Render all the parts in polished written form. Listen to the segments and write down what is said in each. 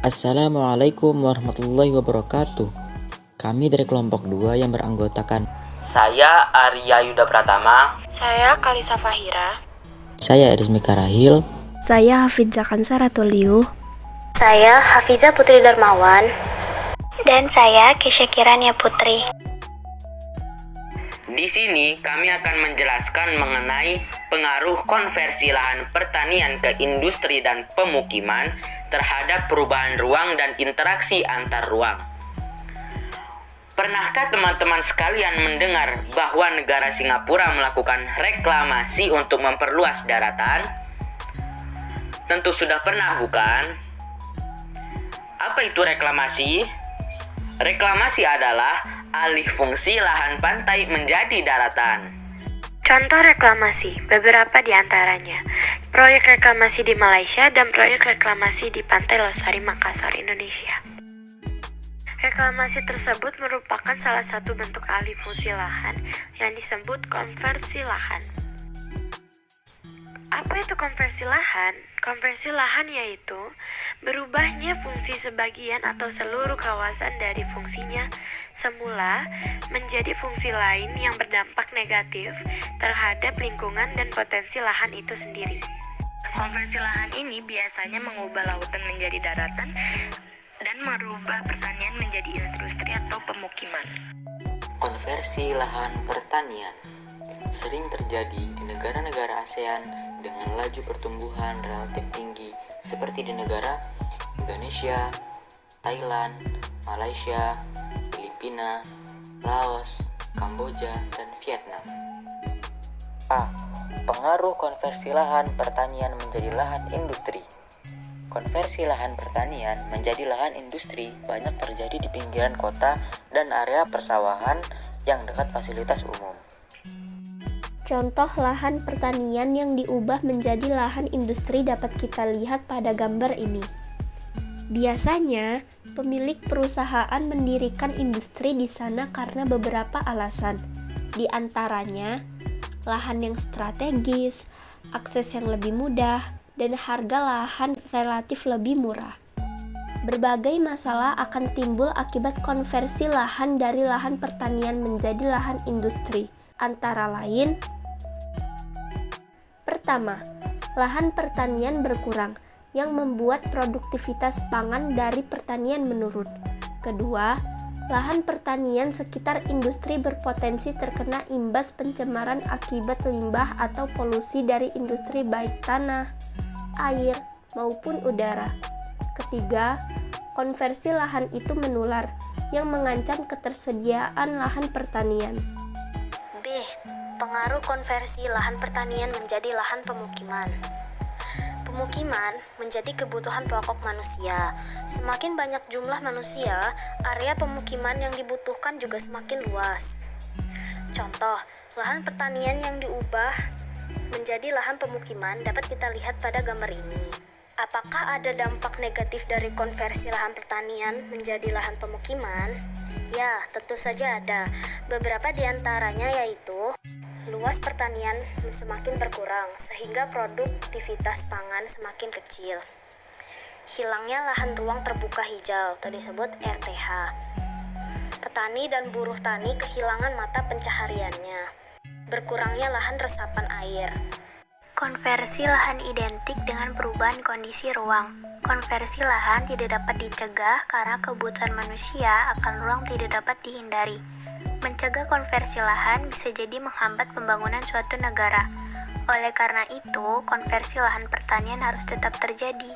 Assalamualaikum warahmatullahi wabarakatuh. Kami dari kelompok 2 yang beranggotakan Saya Arya Yuda Pratama. Saya Kalisa Fahira. saya Erismika Rahil, Saya Hafidza Kansar Atuliu. Saya Hafiza Putri Darmawan. Dan saya Kesha Kirania Putri. Di sini kami akan menjelaskan mengenai pengaruh konversi lahan pertanian ke industri dan pemukiman terhadap perubahan ruang dan interaksi antar ruang. Pernahkah teman-teman sekalian mendengar bahwa negara Singapura melakukan reklamasi untuk memperluas daratan? Tentu sudah pernah, bukan? Apa itu reklamasi? Reklamasi adalah alih fungsi lahan pantai menjadi daratan. Contoh reklamasi, beberapa di antaranya. Proyek reklamasi di Malaysia dan proyek reklamasi di Pantai Losari, Makassar, Indonesia. Reklamasi tersebut merupakan salah satu bentuk alih fungsi lahan yang disebut konversi lahan. Apa itu konversi lahan? Konversi lahan yaitu berubahnya fungsi sebagian atau seluruh kawasan dari fungsinya semula menjadi fungsi lain yang berdampak negatif terhadap lingkungan dan potensi lahan itu sendiri. Konversi lahan ini biasanya mengubah lautan menjadi daratan dan merubah pertanian menjadi industri atau pemukiman. konversi lahan pertanian sering terjadi di negara-negara ASEAN dengan laju pertumbuhan relatif tinggi seperti di negara Indonesia, Thailand, Malaysia, Filipina, Laos, Kamboja, dan Vietnam. A. Pengaruh konversi lahan pertanian menjadi lahan industri. Konversi lahan pertanian menjadi lahan industri banyak terjadi di pinggiran kota dan area persawahan yang dekat fasilitas umum. Contoh lahan pertanian yang diubah menjadi lahan industri dapat kita lihat pada gambar ini. Biasanya, pemilik perusahaan mendirikan industri di sana karena beberapa alasan. Di antaranya, lahan yang strategis, akses yang lebih mudah, dan harga lahan relatif lebih murah. Berbagai masalah akan timbul akibat konversi lahan dari lahan pertanian menjadi lahan industri, antara lain: pertama, lahan pertanian berkurang, yang membuat produktivitas pangan dari pertanian menurun. Kedua, lahan pertanian sekitar industri berpotensi terkena imbas pencemaran akibat limbah atau polusi dari industri baik tanah, air, maupun udara. Ketiga, konversi lahan itu menular, yang mengancam ketersediaan lahan pertanian. B. Pengaruh konversi lahan pertanian menjadi lahan pemukiman. Pemukiman menjadi kebutuhan pokok manusia. Semakin banyak jumlah manusia, area pemukiman yang dibutuhkan juga semakin luas. Contoh, lahan pertanian yang diubah menjadi lahan pemukiman dapat kita lihat pada gambar ini. Apakah ada dampak negatif dari konversi lahan pertanian menjadi lahan pemukiman? Ya, tentu saja ada. Beberapa di antaranya yaitu luas pertanian semakin berkurang sehingga produktivitas pangan semakin kecil. Hilangnya lahan ruang terbuka hijau atau disebut RTH. Petani dan buruh tani kehilangan mata pencahariannya. Berkurangnya lahan resapan air. Konversi lahan identik dengan perubahan kondisi ruang. Konversi lahan tidak dapat dicegah karena kebutuhan manusia akan ruang tidak dapat dihindari. Mencegah konversi lahan bisa jadi menghambat pembangunan suatu negara. Oleh karena itu, konversi lahan pertanian harus tetap terjadi.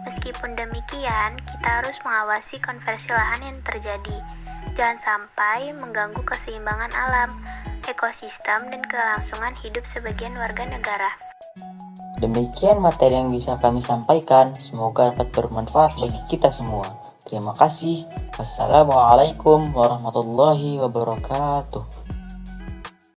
Meskipun demikian, kita harus mengawasi konversi lahan yang terjadi. Jangan sampai mengganggu keseimbangan alam, ekosistem, dan kelangsungan hidup sebagian warga negara. Demikian materi yang bisa kami sampaikan, semoga dapat bermanfaat bagi kita semua. Terima kasih. Wassalamualaikum warahmatullahi wabarakatuh.